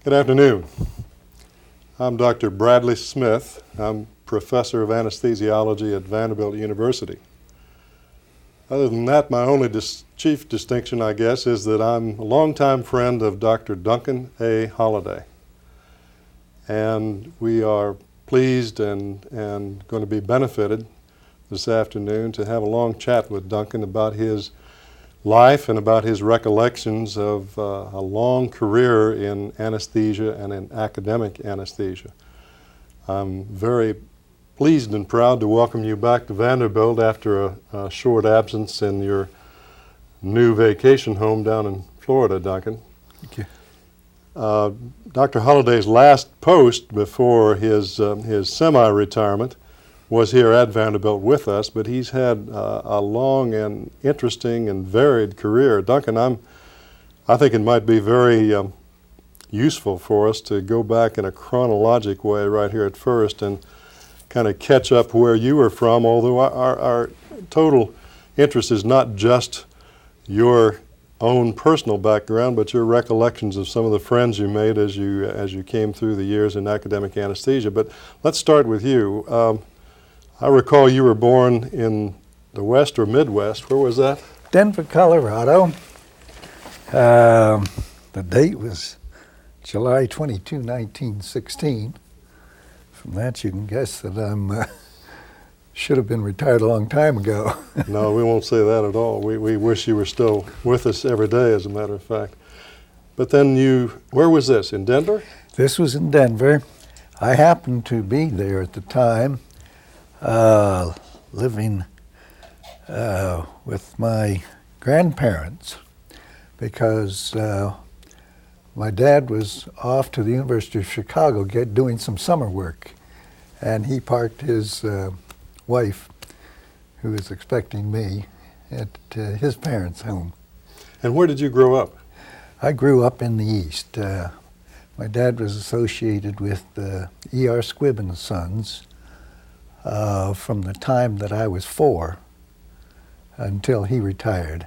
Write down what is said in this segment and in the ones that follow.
Good afternoon. I'm Dr. Bradley Smith. I'm professor of anesthesiology at Vanderbilt University. Other than that, my only chief distinction, I guess, is that I'm a longtime friend of Dr. Duncan A. Holaday. And we are pleased and going to be benefited this afternoon to have a long chat with Duncan about his life and about his recollections of a long career in anesthesia and in academic anesthesia. I'm very pleased and proud to welcome you back to Vanderbilt after a short absence in your new vacation home down in Florida, Duncan. Thank you. Dr. Holiday's last post before his semi-retirement was here at Vanderbilt with us, but he's had a long and interesting and varied career. Duncan, I think it might be very useful for us to go back in a chronologic way right here at first and kind of catch up where you were from, although our total interest is not just your own personal background, but your recollections of some of the friends you made as you came through the years in academic anesthesia. But let's start with you. I recall you were born in the West or Midwest. Where was that? Denver, Colorado. The date was July 22, 1916. From that, you can guess that I should have been retired a long time ago. No, we won't say that at all. We wish you were still with us every day, as a matter of fact. But then where was this, in Denver? This was in Denver. I happened to be there at the time, living with my grandparents, because my dad was off to the University of Chicago doing some summer work, and he parked his wife, who was expecting me, at his parents' home. And where did you grow up? I grew up in the East. My dad was associated with E.R. Squibb and Sons from the time that I was 4 until he retired.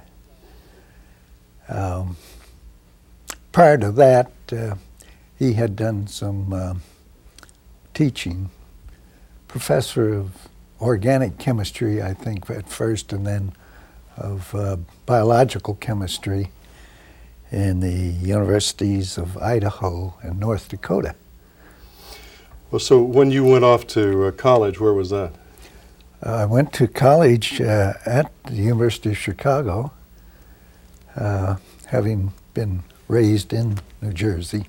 Prior to that, he had done some teaching, professor of organic chemistry, I think, at first, and then of biological chemistry in the universities of Idaho and North Dakota. Well, so when you went off to college, where was that? I went to college at the University of Chicago, having been raised in New Jersey.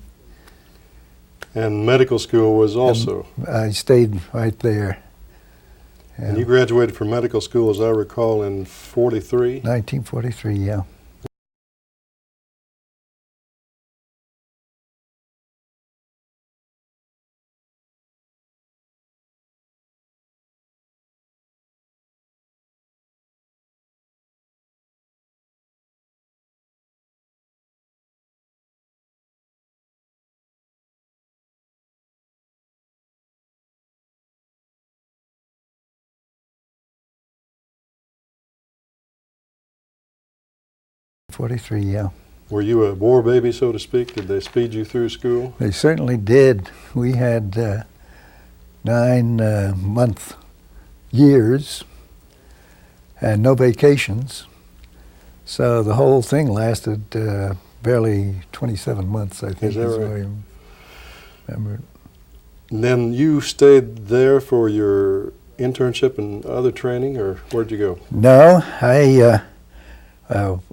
And medical school was also? And I stayed right there. And you graduated from medical school, as I recall, in 43? 1943, yeah. '43, yeah. Were you a war baby, so to speak? Did they speed you through school? They certainly did. We had 9-month years and no vacations. So the whole thing lasted barely 27 months, I think. Is that right? I remember. And then you stayed there for your internship and other training, or where'd you go? No, I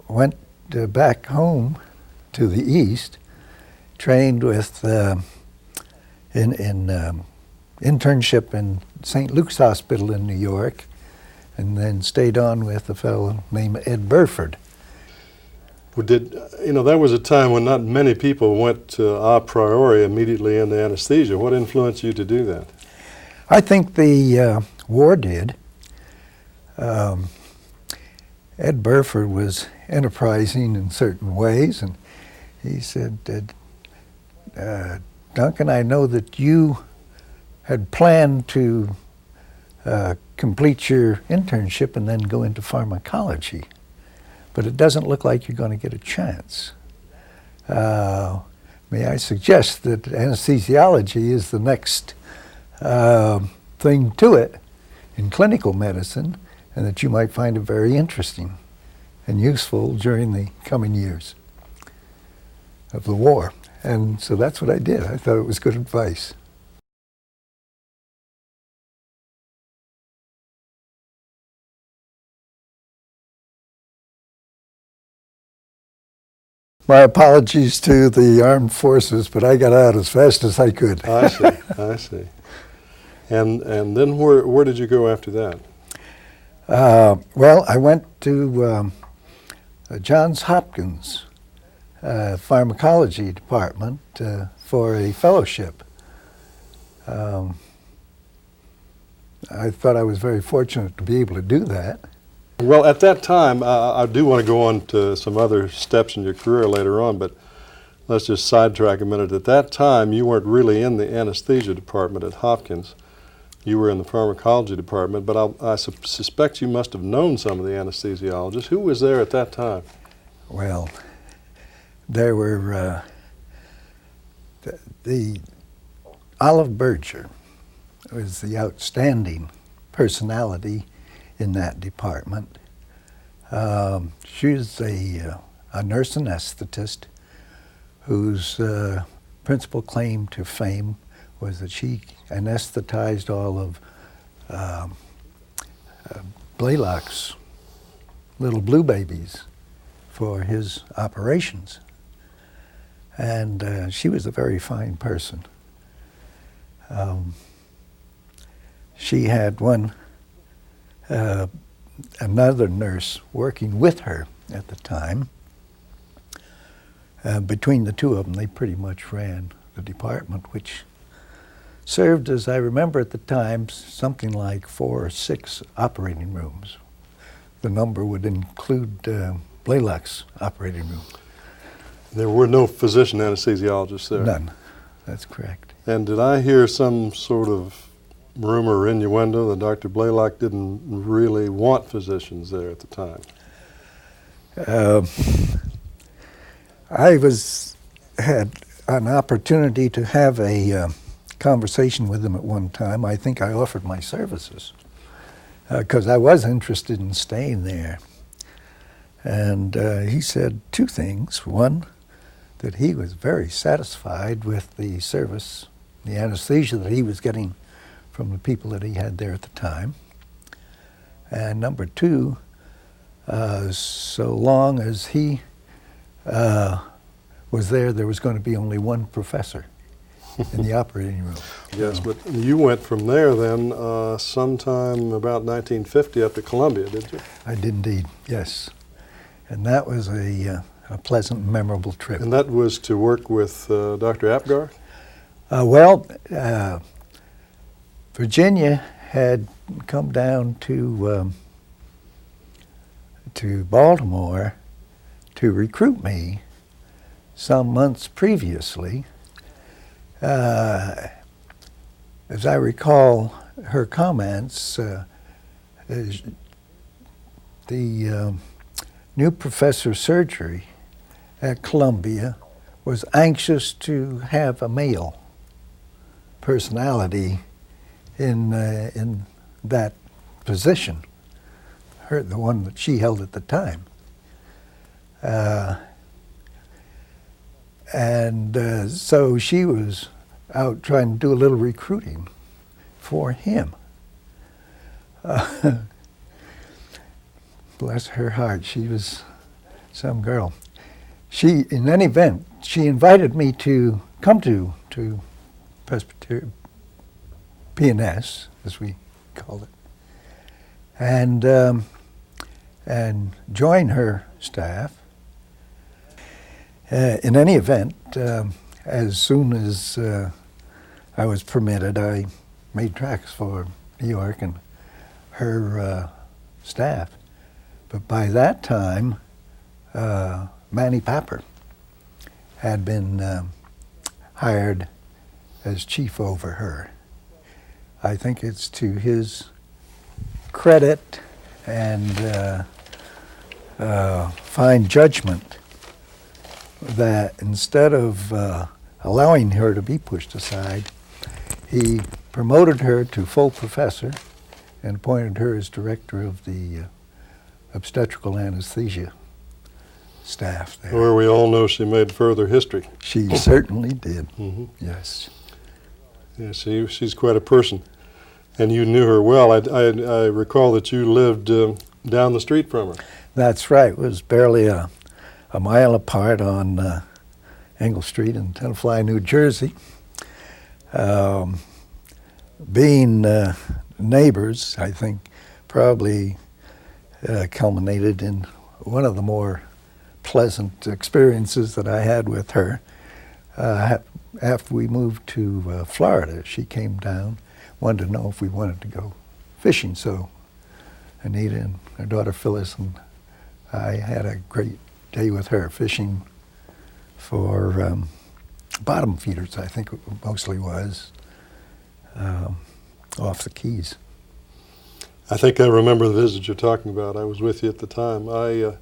went back home to the East, trained with in internship in St. Luke's Hospital in New York, and then stayed on with a fellow named Ed Burford. That was a time when not many people went a priori immediately into anesthesia. What influenced you to do that? I think the war did. Ed Burford was enterprising in certain ways, and he said, Duncan, I know that you had planned to complete your internship and then go into pharmacology, but it doesn't look like you're going to get a chance. may I suggest that anesthesiology is the next thing to it in clinical medicine, and that you might find it very interesting and useful during the coming years of the war. And so that's what I did. I thought it was good advice. My apologies to the armed forces, but I got out as fast as I could. I see, I see. And then where did you go after that? Well, I went to Johns Hopkins pharmacology department for a fellowship. I thought I was very fortunate to be able to do that. Well, at that time, I do want to go on to some other steps in your career later on, but let's just sidetrack a minute. At that time, you weren't really in the anesthesia department at Hopkins. You were in the pharmacology department, but I suspect you must have known some of the anesthesiologists. Who was there at that time? Well, there were the Olive Berger was the outstanding personality in that department. She was a nurse anesthetist whose principal claim to fame was that she anesthetized all of Blaylock's little blue babies for his operations. And she was a very fine person. She had another nurse working with her at the time. Between the two of them, they pretty much ran the department, which served, as I remember at the time, something like 4 or 6 operating rooms. The number would include Blaylock's operating room. There were no physician anesthesiologists there? None. That's correct. And did I hear some sort of rumor or innuendo that Dr. Blaylock didn't really want physicians there at the time? I had an opportunity to have a conversation with him at one time. I think I offered my services because I was interested in staying there. And he said 2 things. One, that he was very satisfied with the service, the anesthesia that he was getting from the people that he had there at the time. And number 2, so long as he was there was going to be only one professor in the operating room. Yes, but you went from there then sometime about 1950 up to Columbia, did you? I did indeed, yes. And that was a pleasant, memorable trip. And that was to work with Dr. Apgar? Well, Virginia had come down to Baltimore to recruit me some months previously. As I recall her comments, the new professor of surgery at Columbia was anxious to have a male personality in that position, the one that she held at the time. So she was out trying to do a little recruiting for him. Bless her heart, she was some girl. In any event, she invited me to come to Presbyterian PNS, as we called it, and join her staff. In any event, as soon as I was permitted, I made tracks for New York and her staff. But by that time, Manny Papper had been hired as chief over her. I think it's to his credit and fine judgment that instead of allowing her to be pushed aside, he promoted her to full professor and appointed her as director of the obstetrical anesthesia staff there. Where we all know she made further history. She certainly did, yes. Yeah, she's quite a person. And you knew her well. I recall that you lived down the street from her. That's right. It was barely a mile apart on Engle Street in Tenafly, New Jersey. Being neighbors, I think, probably culminated in one of the more pleasant experiences that I had with her. After we moved to Florida, she came down, wanted to know if we wanted to go fishing. So Anita and her daughter Phyllis and I had a great day with her fishing for bottom feeders, I think it mostly was, off the Keys. I think I remember the visit you're talking about. I was with you at the time. I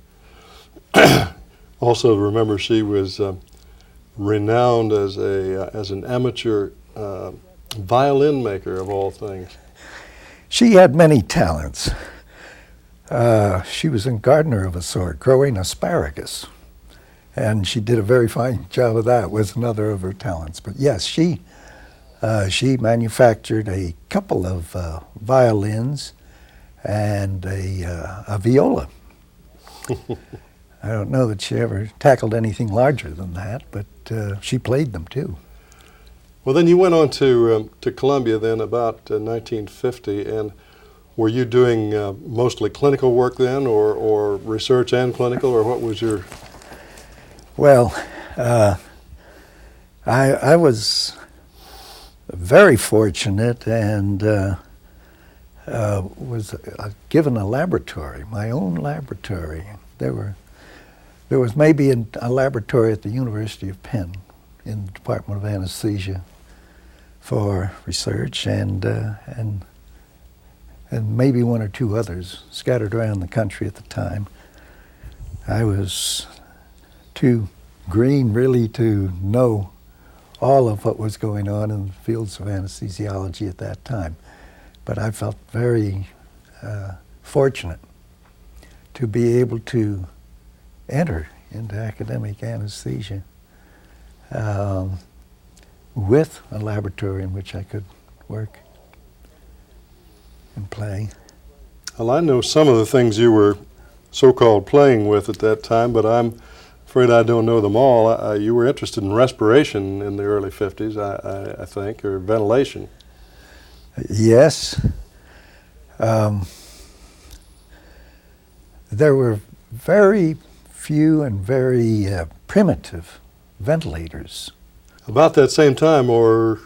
also remember she was renowned as an amateur violin maker, of all things. She had many talents. She was a gardener of a sort, growing asparagus. And she did a very fine job of that, was another of her talents. But yes, she manufactured a couple of violins and a viola. I don't know that she ever tackled anything larger than that, but she played them too. Well, then you went on to Columbia then about 1950, and were you doing mostly clinical work then, or research and clinical, or what was your... Well, I was very fortunate and was given a laboratory, my own laboratory. There was maybe a laboratory at the University of Penn in the Department of Anesthesia for research, and maybe one or two others scattered around the country at the time. I was too green really to know all of what was going on in the fields of anesthesiology at that time. But I felt very fortunate to be able to enter into academic anesthesia with a laboratory in which I could work and play. Well, I know some of the things you were so-called playing with at that time, but I'm afraid I don't know them all. You were interested in respiration in the early 50s, I think, or ventilation. Yes. There were very few and very primitive ventilators. About that same time, or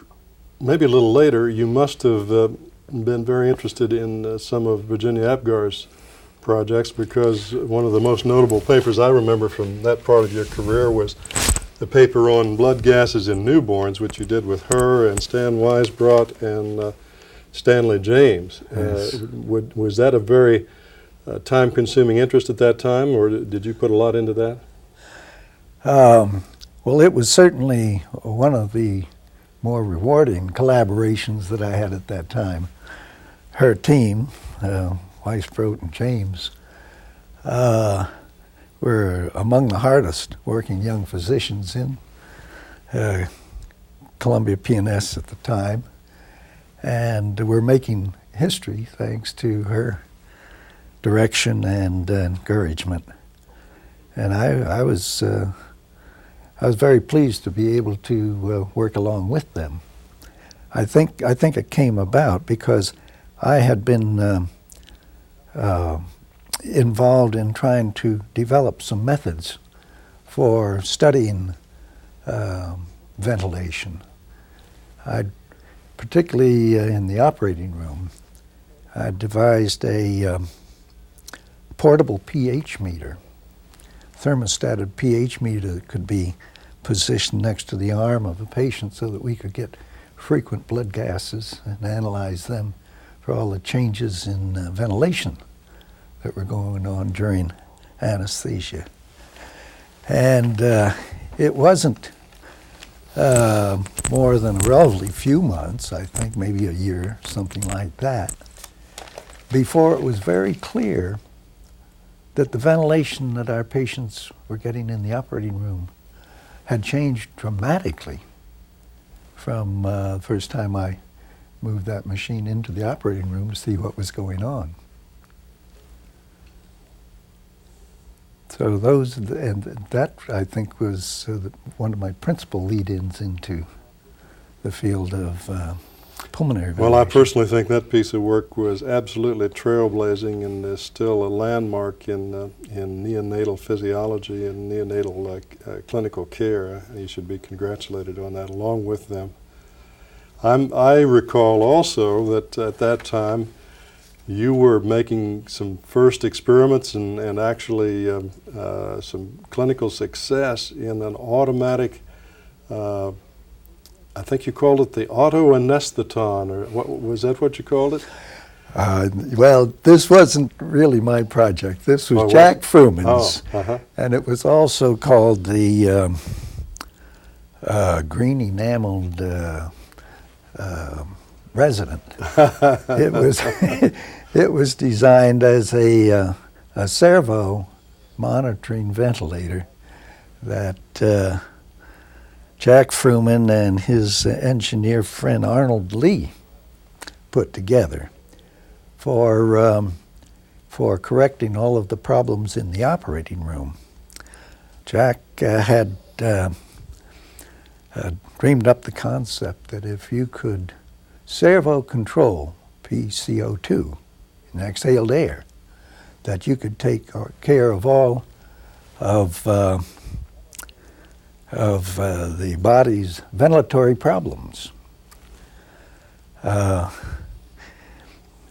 maybe a little later, you must have been very interested in some of Virginia Apgar's projects, because one of the most notable papers I remember from that part of your career was the paper on blood gases in newborns, which you did with her and Stan Weisbrot and Stanley James. Yes. Was that a very time-consuming interest at that time, or did you put a lot into that? Well, it was certainly one of the more rewarding collaborations that I had at that time. Her team, Weisbrot and James, were among the hardest working young physicians in Columbia PNS at the time, and were making history thanks to her direction and encouragement. And I was very pleased to be able to work along with them. I think it came about because I had been involved in trying to develop some methods for studying ventilation. Particularly in the operating room, I devised a portable pH meter, thermostated pH meter that could be positioned next to the arm of a patient so that we could get frequent blood gases and analyze them for all the changes in ventilation that were going on during anesthesia. And it wasn't more than a relatively few months, I think maybe a year, something like that, before it was very clear that the ventilation that our patients were getting in the operating room had changed dramatically from the first time I moved that machine into the operating room to see what was going on. So and that I think was one of my principal lead-ins into the field of pulmonary ventilation. Well, I personally think that piece of work was absolutely trailblazing and is still a landmark in neonatal physiology and neonatal clinical care. You should be congratulated on that along with them. I recall also that at that time you were making some first experiments and actually some clinical success in an automatic, I think you called it the auto-anestheton, or was that what you called it? Well, this wasn't really my project. This was Jack Fruman's, and it was also called the green enameled resident. It was designed as a servo monitoring ventilator that Jack Fruman and his engineer friend Arnold Lee put together for correcting all of the problems in the operating room. Jack had dreamed up the concept that if you could servo control PCO2 in exhaled air, that you could take care of all of the body's ventilatory problems.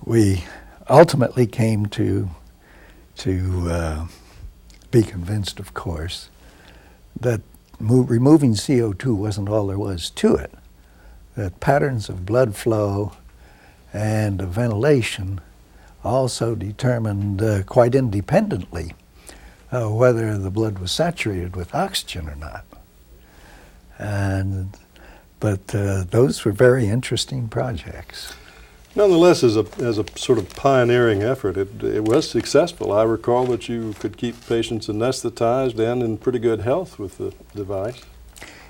We ultimately came to be convinced, of course, that removing CO2 wasn't all there was to it, that patterns of blood flow and of ventilation also determined quite independently whether the blood was saturated with oxygen or not. But those were very interesting projects. Nonetheless, as a sort of pioneering effort, it was successful. I recall that you could keep patients anesthetized and in pretty good health with the device.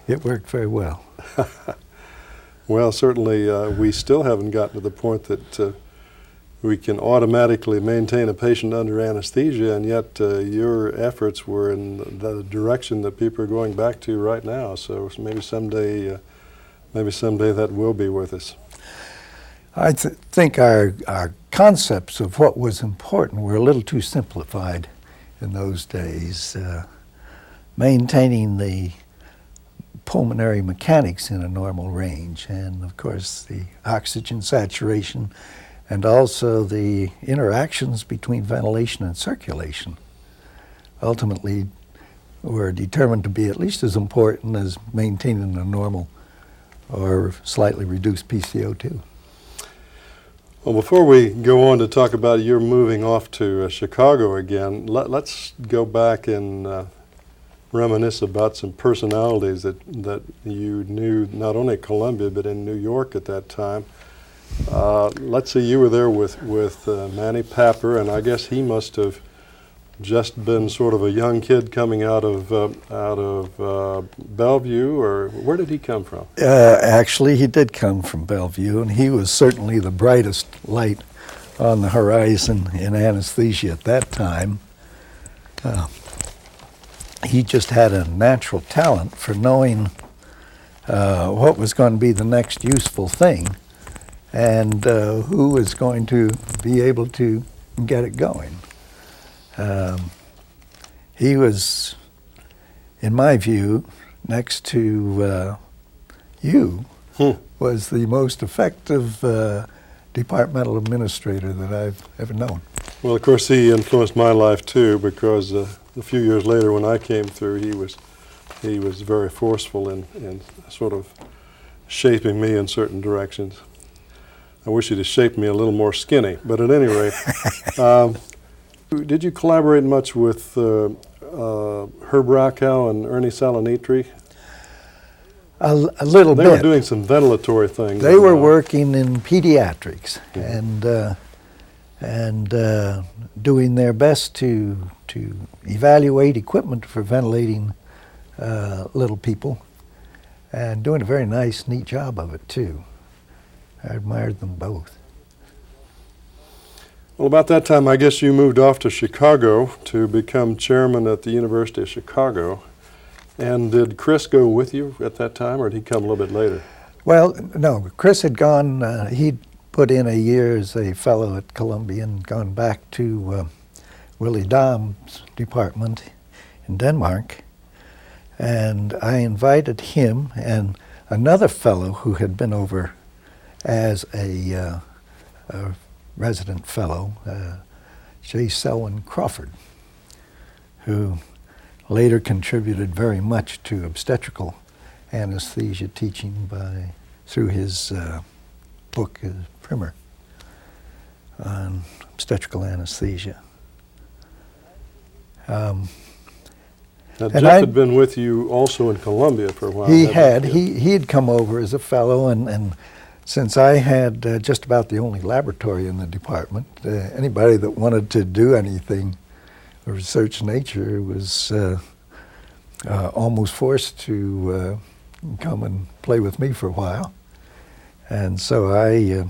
It worked very well. Well, certainly we still haven't gotten to the point that we can automatically maintain a patient under anesthesia, and yet your efforts were in the direction that people are going back to right now. So maybe someday that will be with us. I think our concepts of what was important were a little too simplified in those days. Maintaining the pulmonary mechanics in a normal range, and of course the oxygen saturation, and also the interactions between ventilation and circulation ultimately were determined to be at least as important as maintaining a normal or slightly reduced PCO2. Well, before we go on to talk about your moving off to Chicago again, let's go back and reminisce about some personalities that you knew not only at Columbia but in New York at that time. Let's see, you were there with Manny Papper, and I guess he must have just been sort of a young kid coming out of Bellevue, or where did he come from? Actually, he did come from Bellevue, and he was certainly the brightest light on the horizon in anesthesia at that time. He just had a natural talent for knowing what was going to be the next useful thing, and who was going to be able to get it going. He was, in my view, next to you, was the most effective departmental administrator that I've ever known. Well, of course, he influenced my life too, because a few years later when I came through, he was very forceful in sort of shaping me in certain directions. I wish he'd have shaped me a little more skinny, but at any rate, did you collaborate much with Herb Rakow and Ernie Salinitri? A little They bit. were doing some ventilatory things. They were working in pediatrics and doing their best to evaluate equipment for ventilating little people, and doing a very nice, neat job of it too. I admired them both. Well, about that time, I guess you moved off to Chicago to become chairman at the University of Chicago. And did Chris go with you at that time, or did he come a little bit later? Well, no, Chris had gone, he'd put in a year as a fellow at Columbia and gone back to Willie Dom's department in Denmark. And I invited him and another fellow who had been over as a resident fellow, J. Selwyn Crawford, who later contributed very much to obstetrical anesthesia teaching through his book, his primer on obstetrical anesthesia. Now, Jeff had been with you also in Columbia for a while. He had. He had come over as a fellow, and since I had just about the only laboratory in the department, anybody that wanted to do anything of research nature was almost forced to come and play with me for a while. And so I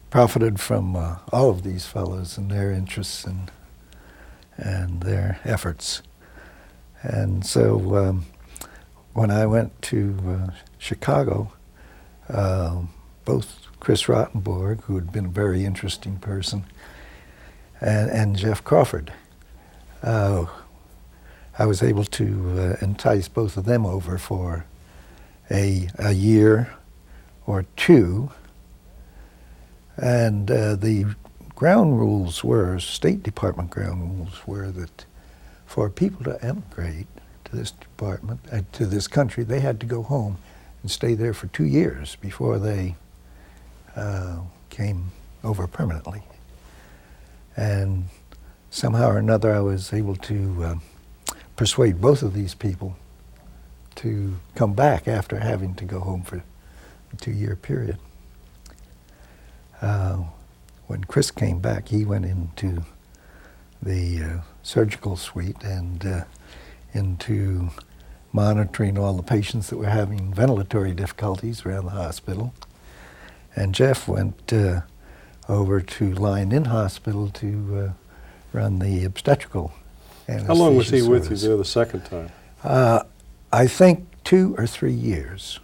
profited from all of these fellows and their interests and their efforts. And so when I went to Chicago, both Chris Rottenborg, who had been a very interesting person, and Jeff Crawford, I was able to entice both of them over for a year or two. And the ground rules were, State Department ground rules were that for people to emigrate to this department, to this country, they had to go home and stay there for 2 years before they came over permanently. And somehow or another I was able to persuade both of these people to come back after having to go home for a 2-year period. When Chris came back, he went into the surgical suite and into monitoring all the patients that were having ventilatory difficulties around the hospital. And Jeff went over to Lyon-In Hospital to run the obstetrical anesthesia. How long was he with you service. there the second time? I think 2 or 3 years.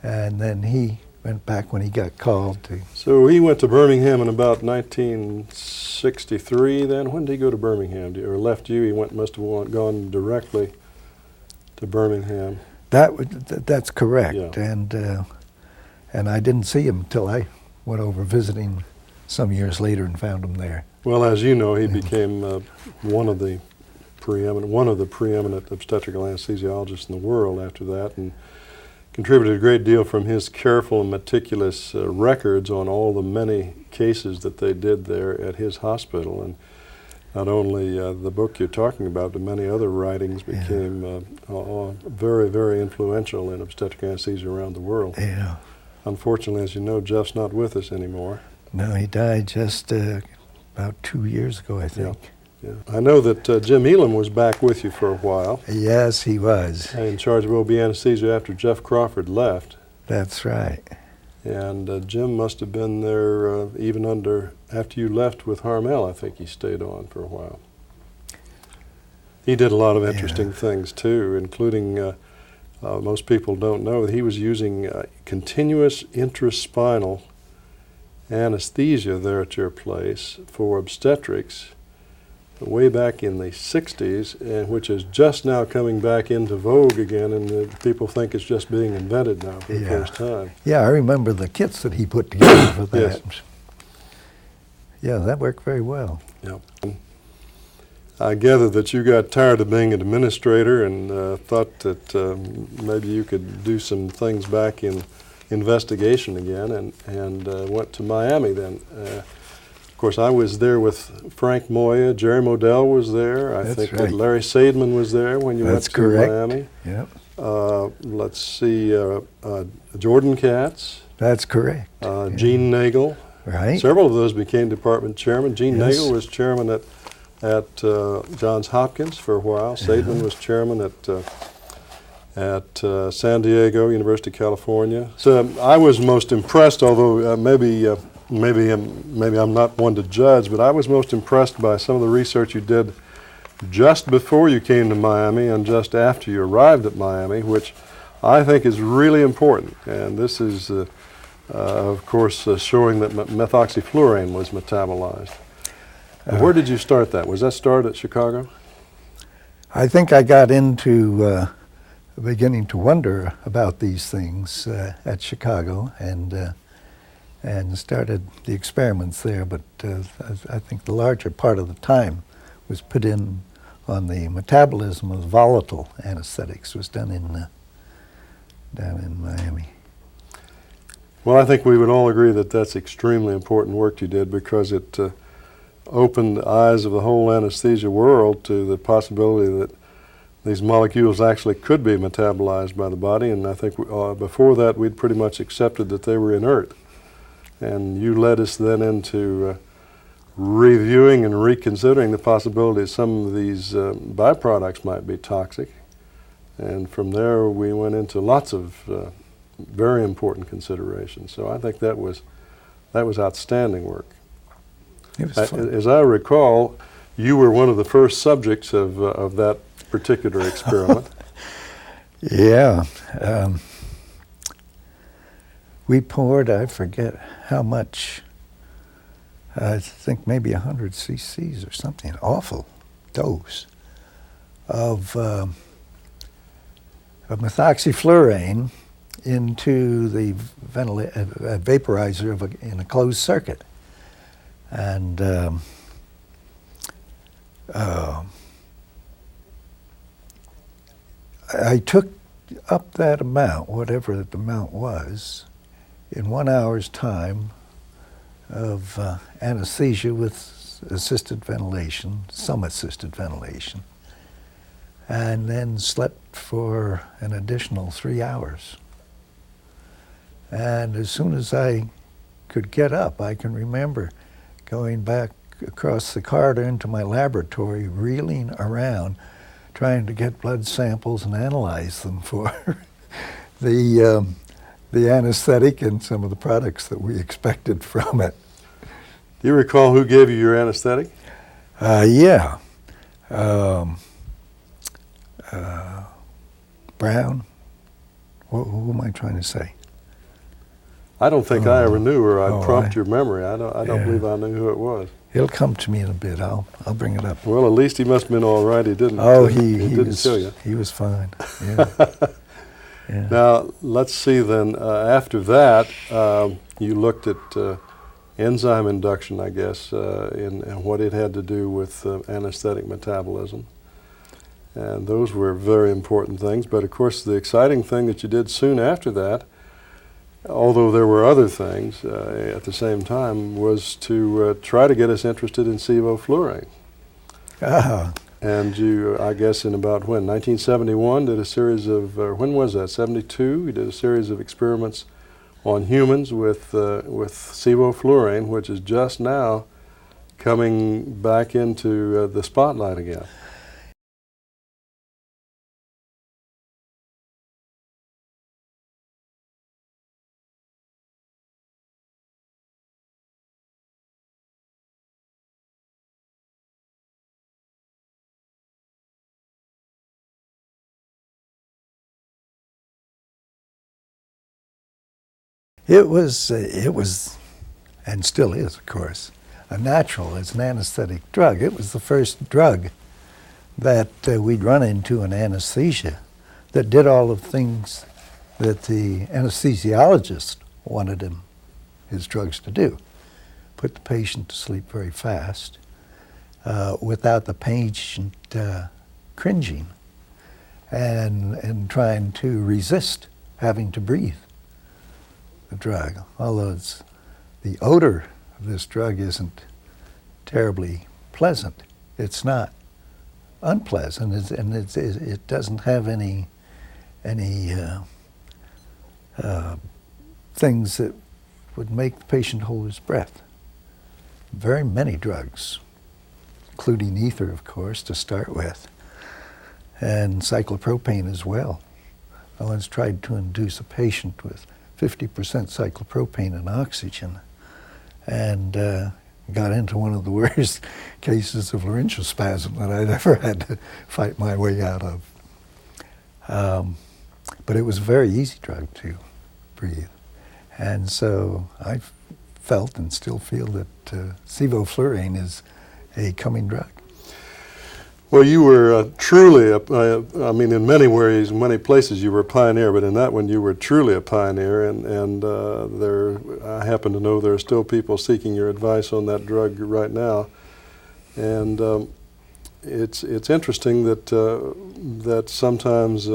And then he went back when he got called to. So he went to Birmingham in about 1963 then? When did he go to Birmingham? Or left you? He must have gone directly to Birmingham. That's correct. Yeah. And I didn't see him until I went over visiting some years later and found him there. Well, as you know, he became one of the preeminent obstetrical anesthesiologists in the world after that, and contributed a great deal from his careful and meticulous records on all the many cases that they did there at his hospital. And not only the book you're talking about, but many other writings became very, very influential in obstetric anesthesia around the world. Yeah. Unfortunately, as you know, Jeff's not with us anymore. No, he died just about 2 years ago, I think. Yeah. I know that Jim Elam was back with you for a while. Yes, he was. In charge of OB anesthesia after Jeff Crawford left. That's right. And Jim must have been there even after you left with Harmel. I think he stayed on for a while. He did a lot of interesting things too, including, most people don't know, he was using continuous intraspinal anesthesia there at your place for obstetrics way back in the 60s, and which is just now coming back into vogue again, and people think it's just being invented now for the first time. Yeah, I remember the kits that he put together for that. Yes. Yeah, that worked very well. Yep. I gather that you got tired of being an administrator and thought that maybe you could do some things back in investigation again, and went to Miami then. Of course, I was there with Frank Moya. Jerry Modell was there. I think that Larry Seidman was there when you went to Miami. Yep. let's see, Jordan Katz, That's correct. Gene Nagel. Right. Several of those became department chairman. Gene Yes. Nagel was chairman at Johns Hopkins for a while. Saidman was chairman at San Diego, University of California. So I was most impressed, although maybe I'm not one to judge, but I was most impressed by some of the research you did just before you came to Miami and just after you arrived at Miami, which I think is really important. And this is, of course, showing that methoxyfluorine was metabolized. Where did you start that? Was that started at Chicago? I think I got into beginning to wonder about these things at Chicago and started the experiments there. But I think the larger part of the time was put in on the metabolism of volatile anesthetics. Was done down in Miami. Well, I think we would all agree that that's extremely important work you did, because it opened the eyes of the whole anesthesia world to the possibility that these molecules actually could be metabolized by the body. And I think before that we'd pretty much accepted that they were inert. And you led us then into reviewing and reconsidering the possibility that some of these byproducts might be toxic. And from there we went into lots of very important considerations. So I think that was outstanding work. It was fun. As I recall, you were one of the first subjects of that particular experiment. Yeah. We poured, I forget how much, I think maybe 100 cc's or something, an awful dose of methoxyfluorine into the vaporizer in a closed circuit. And I took up that amount, whatever the amount was, in 1 hour's time of anesthesia with assisted ventilation, some assisted ventilation, and then slept for an additional 3 hours. And as soon as I could get up, I can remember going back across the corridor into my laboratory, reeling around, trying to get blood samples and analyze them for the anesthetic and some of the products that we expected from it. Do you recall who gave you your anesthetic? Yeah. Brown. Who am I trying to say? I don't think I ever knew, or I'd prompt I- your memory. I don't Yeah. believe I knew who it was. It'll come to me in a bit. I'll bring it up. Well, at least he must have been all right. He didn't. He didn't was, kill you. He was fine. Yeah. Yeah. Now let's see. Then after that, you looked at enzyme induction, I guess, and what it had to do with anesthetic metabolism. And those were very important things. But of course, the exciting thing that you did soon after that, although there were other things at the same time, was to try to get us interested in sevoflurane. And you, I guess, in about 1971, did a series of, when was that, 72? You did a series of experiments on humans with sevoflurane, which is just now coming back into the spotlight again. It was, and still is, of course, a natural. It's an anesthetic drug. It was the first drug that we'd run into in anesthesia that did all of the things that the anesthesiologist wanted his drugs to do. Put the patient to sleep very fast without the patient cringing and trying to resist having to breathe the drug. Although the odor of this drug isn't terribly pleasant, it's not unpleasant, and it doesn't have any any things that would make the patient hold his breath. Very many drugs, including ether, of course, to start with, and cyclopropane as well. I once tried to induce a patient with 50% cyclopropane and oxygen, and got into one of the worst cases of laryngeal spasm that I'd ever had to fight my way out of. But it was a very easy drug to breathe. And so I felt and still feel that sevoflurane is a coming drug. Well, you were truly, I mean, in many ways, in many places you were a pioneer, but in that one you were truly a pioneer, and I happen to know there are still people seeking your advice on that drug right now. And it's interesting that sometimes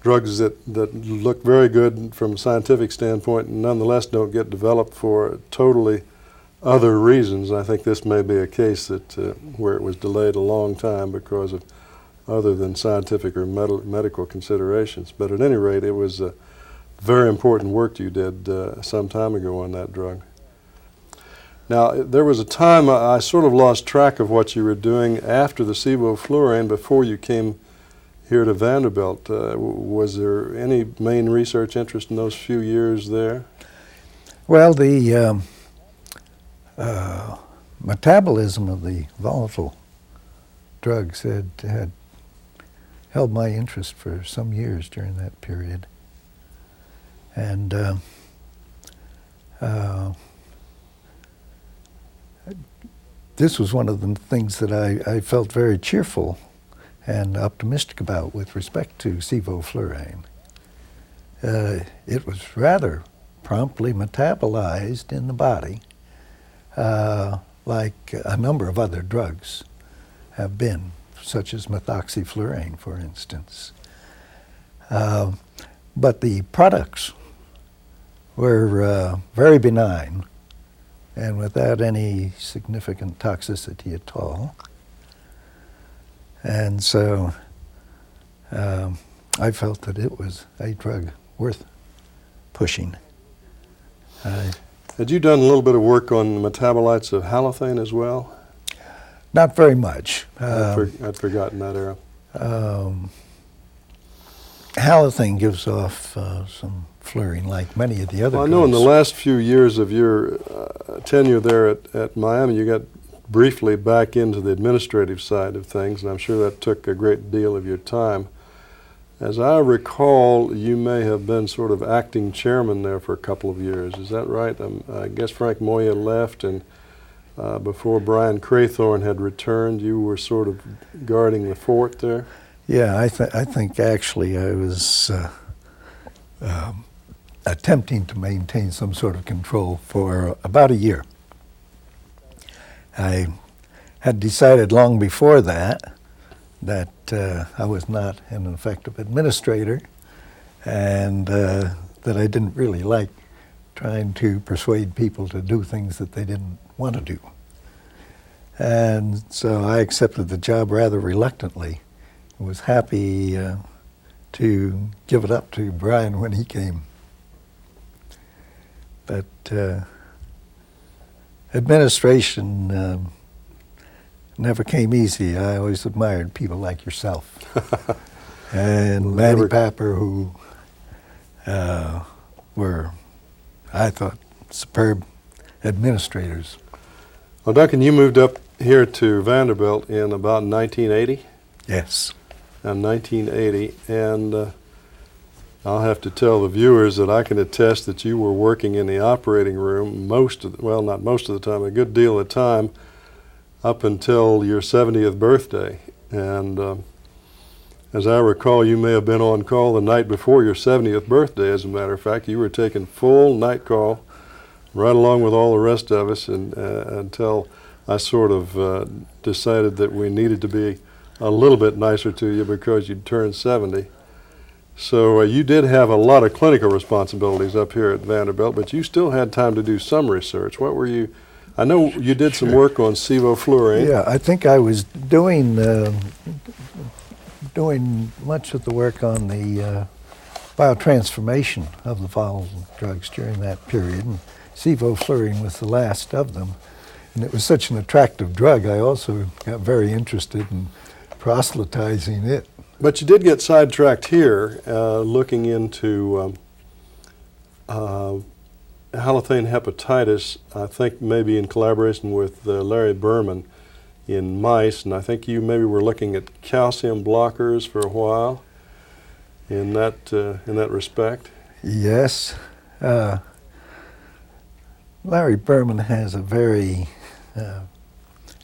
drugs that look very good from a scientific standpoint nonetheless don't get developed for totally other reasons. I think this may be a case that where it was delayed a long time because of other than scientific or medical considerations. But at any rate, it was very important work you did some time ago on that drug. Now, there was a time I sort of lost track of what you were doing after the sevoflurane before you came here to Vanderbilt. Was there any main research interest in those few years there? Well, the metabolism of the volatile drugs had held my interest for some years during that period. And this was one of the things that I felt very cheerful and optimistic about with respect to sevoflurane. It was rather promptly metabolized in the body, like a number of other drugs have been, such as methoxyflurane, for instance. But the products were very benign and without any significant toxicity at all. And so I felt that it was a drug worth pushing. Had you done a little bit of work on the metabolites of halothane as well? Not very much. I'd forgotten that era. Halothane gives off some fluorine like many of the other drugs. I know in the last few years of your tenure there at Miami, you got briefly back into the administrative side of things, and I'm sure that took a great deal of your time. As I recall, you may have been sort of acting chairman there for a couple of years. Is that right? I guess Frank Moya left, and before Brian Craythorne had returned, you were sort of guarding the fort there? Yeah, I think actually I was attempting to maintain some sort of control for about a year. I had decided long before that I was not an effective administrator, and that I didn't really like trying to persuade people to do things that they didn't want to do. And so I accepted the job rather reluctantly. I was happy to give it up to Brian when he came. But administration never came easy. I always admired people like yourself. And Matty Papper, who were, I thought, superb administrators. Well, Duncan, you moved up here to Vanderbilt in about 1980? Yes. In 1980, and I'll have to tell the viewers that I can attest that you were working in the operating room not most of the time, a good deal of the time, up until your 70th birthday. And as I recall, you may have been on call the night before your 70th birthday, as a matter of fact. You were taking full night call right along with all the rest of us, and until I sort of decided that we needed to be a little bit nicer to you because you'd turned 70. So you did have a lot of clinical responsibilities up here at Vanderbilt, but you still had time to do some research. What were you, I know you did some work on sevoflurane. Yeah, I think I was doing doing much of the work on the biotransformation of the volatile drugs during that period, and sevoflurane was the last of them. And it was such an attractive drug, I also got very interested in proselytizing it. But you did get sidetracked here, looking into halothane hepatitis, I think maybe in collaboration with Larry Berman in mice, and I think you maybe were looking at calcium blockers for a while in that respect. Yes. Larry Berman has a very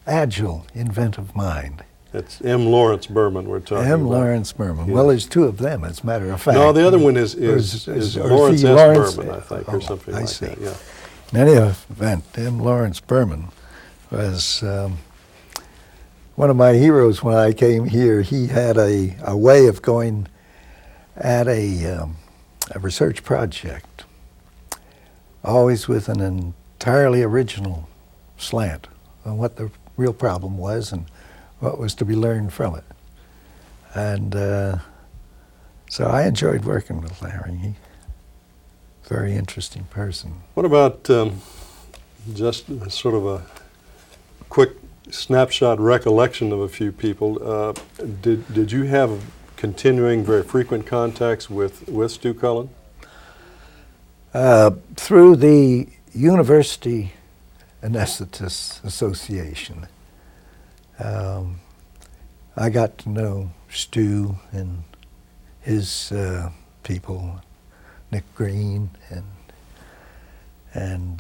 agile, inventive mind. It's M. Lawrence Berman we're talking about. M. Lawrence Berman. Yeah. Well, there's two of them, as a matter of fact. No, the other one is Lawrence S. Berman, I think, or something like that. Yeah. In any event, M. Lawrence Berman was one of my heroes when I came here. He had a way of going at a research project, always with an entirely original slant on what the real problem was and what was to be learned from it. And so I enjoyed working with Larry. He's a very interesting person. What about just sort of a quick snapshot recollection of a few people? Did you have continuing, very frequent contacts with Stu Cullen? Through the University Anesthetists Association, I got to know Stu and his people, Nick Green and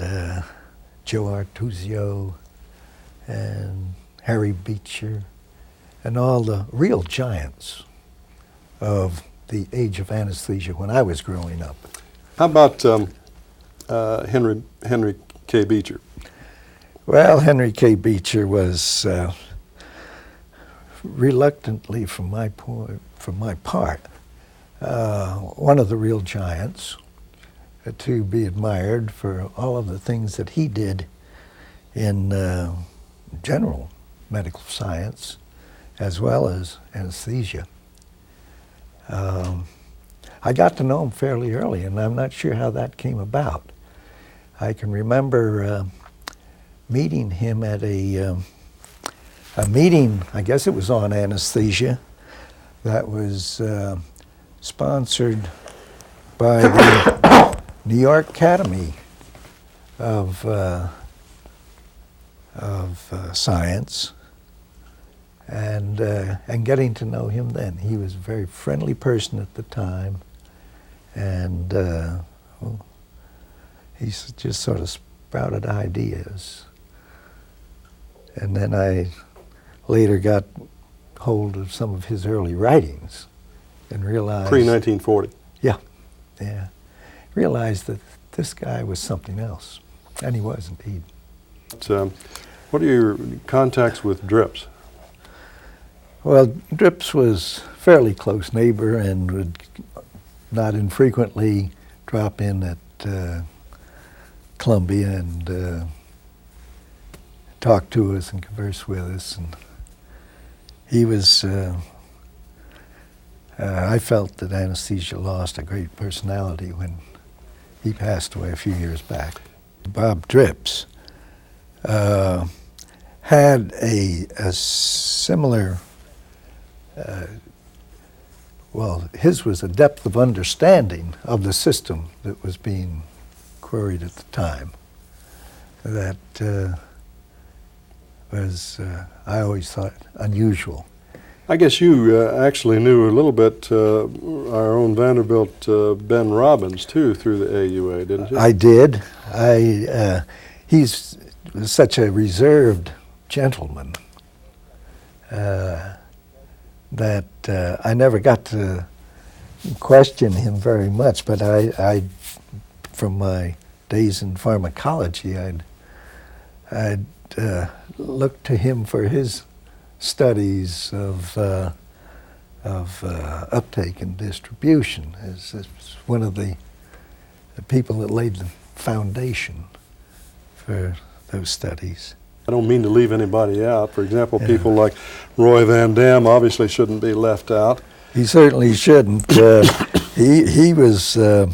Joe Artuzio and Harry Beecher and all the real giants of the age of anesthesia when I was growing up. How about Henry K. Beecher? Well, Henry K. Beecher was reluctantly, from my part, one of the real giants to be admired for all of the things that he did in general medical science as well as anesthesia. I got to know him fairly early, and I'm not sure how that came about. I can remember meeting him at a meeting, I guess it was on anesthesia, that was sponsored by the New York Academy of Science, and getting to know him then. He was a very friendly person at the time, and he just sort of sprouted ideas. And then I later got hold of some of his early writings and realized... Pre-1940. Yeah. Realized that this guy was something else, and he was indeed. What are your contacts with Drips? Well, Drips was a fairly close neighbor and would not infrequently drop in at Columbia and talk to us and converse with us. And he was, I felt that anesthesia lost a great personality when he passed away a few years back. Bob Drips had a similar, well, his was a depth of understanding of the system that was being queried at the time that was, I always thought, unusual. I guess you actually knew a little bit our own Vanderbilt Ben Robbins, too, through the AUA, didn't you? I did. He's such a reserved gentleman that I never got to question him very much, but I from my days in pharmacology, I'd looked to him for his studies of uptake and distribution as one of the people that laid the foundation for those studies. I don't mean to leave anybody out. For example, people like Roy Van Dam obviously shouldn't be left out. He certainly shouldn't. He was a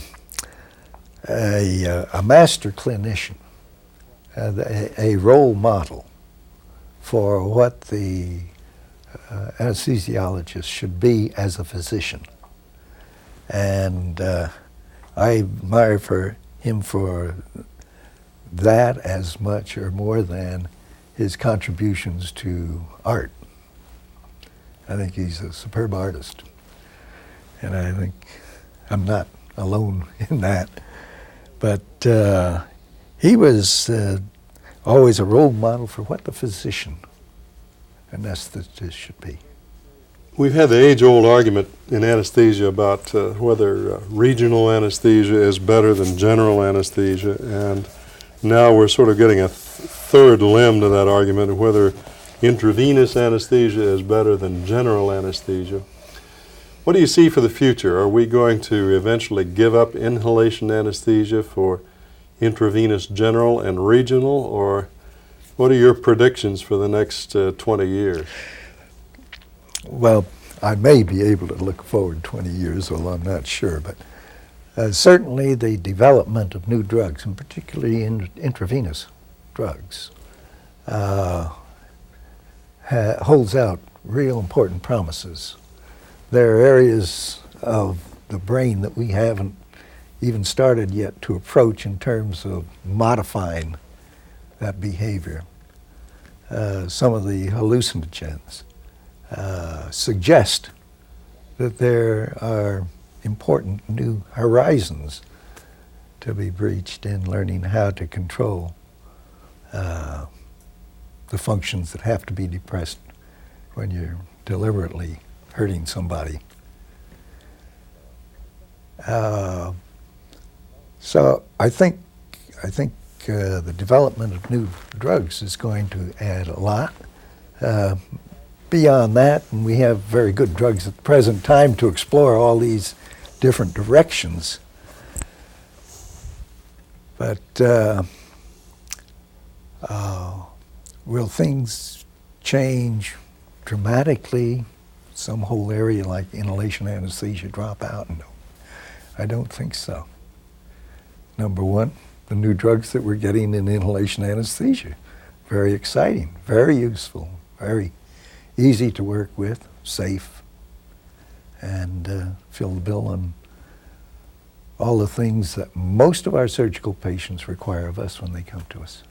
master clinician, a role model for what the anesthesiologist should be as a physician. And I admire him for that as much or more than his contributions to art. I think he's a superb artist. And I think I'm not alone in that. But he was always a role model for what the physician, anesthetist, should be. We've had the age-old argument in anesthesia about whether regional anesthesia is better than general anesthesia, and now we're sort of getting a third limb to that argument of whether intravenous anesthesia is better than general anesthesia. What do you see for the future? Are we going to eventually give up inhalation anesthesia for intravenous general and regional, or what are your predictions for the next 20 years? Well, I may be able to look forward 20 years, although I'm not sure, but certainly the development of new drugs, and particularly intravenous drugs, holds out real important promises. There are areas of the brain that we haven't even started yet to approach in terms of modifying that behavior. Some of the hallucinogens suggest that there are important new horizons to be breached in learning how to control the functions that have to be depressed when you're deliberately hurting somebody. So I think the development of new drugs is going to add a lot. Beyond that, and we have very good drugs at the present time to explore all these different directions. But will things change dramatically? Some whole area like inhalation anesthesia drop out? No, I don't think so. Number one, the new drugs that we're getting in inhalation anesthesia, very exciting, very useful, very easy to work with, safe, and fill the bill on all the things that most of our surgical patients require of us when they come to us.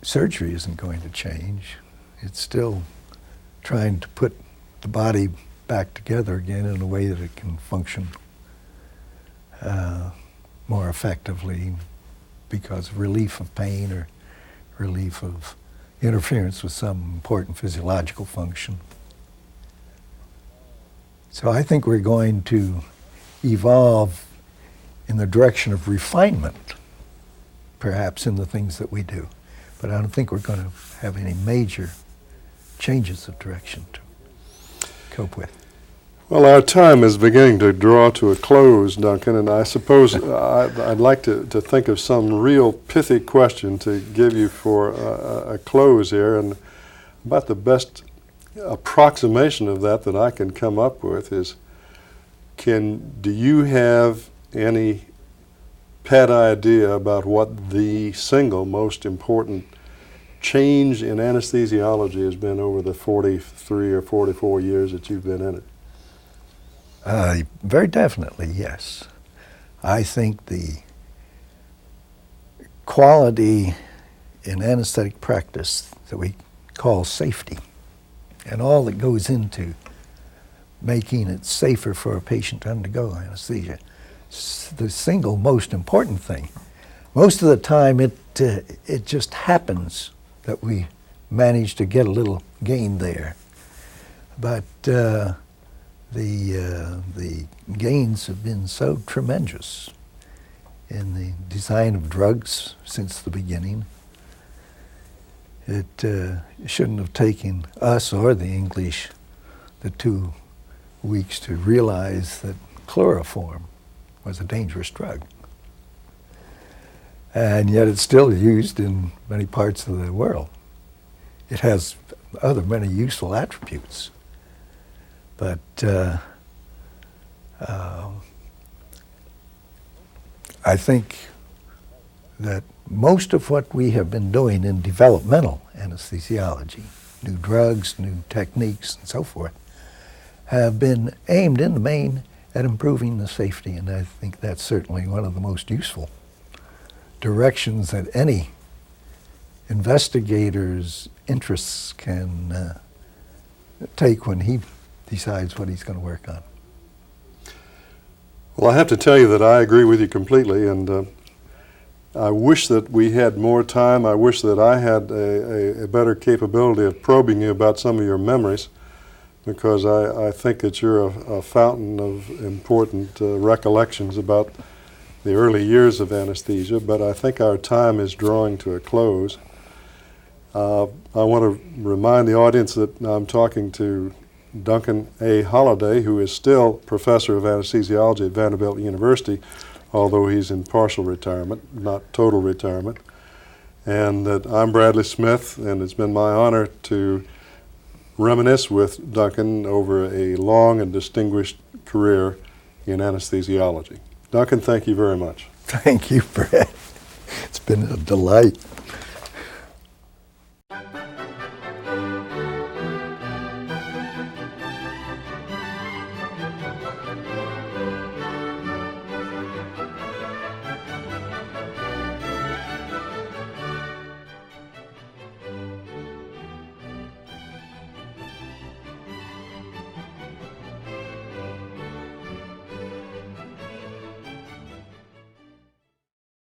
Surgery isn't going to change. It's still trying to put the body back together again in a way that it can function more effectively because of relief of pain or relief of interference with some important physiological function. So I think we're going to evolve in the direction of refinement, perhaps in the things that we do. But I don't think we're going to have any major changes of direction to cope with. Well, our time is beginning to draw to a close, Duncan, and I suppose I'd like to think of some real pithy question to give you for a close here, and about the best approximation of that I can come up with is, do you have any pet idea about what the single most important change in anesthesiology has been over the 43 or 44 years that you've been in it? Very definitely, yes. I think the quality in anesthetic practice that we call safety, and all that goes into making it safer for a patient to undergo anesthesia, the single most important thing. Most of the time it just happens that we manage to get a little gain there. But the gains have been so tremendous in the design of drugs since the beginning. It shouldn't have taken us or the English the 2 weeks to realize that chloroform was a dangerous drug. and yet it's still used in many parts of the world. It has other many useful attributes, but I think that most of what we have been doing in developmental anesthesiology, new drugs, new techniques, and so forth, have been aimed in the main at improving the safety, and I think that's certainly one of the most useful directions that any investigator's interests can take when he decides what he's going to work on. Well, I have to tell you that I agree with you completely, and I wish that we had more time. I wish that I had a better capability of probing you about some of your memories, because I think that you're a fountain of important recollections about the early years of anesthesia, but I think our time is drawing to a close. I want to remind the audience that I'm talking to Duncan A. Holaday, who is still professor of anesthesiology at Vanderbilt University, although he's in partial retirement, not total retirement. And that I'm Bradley Smith, and it's been my honor to reminisce with Duncan over a long and distinguished career in anesthesiology. Duncan, thank you very much. Thank you, Brad. It's been a delight.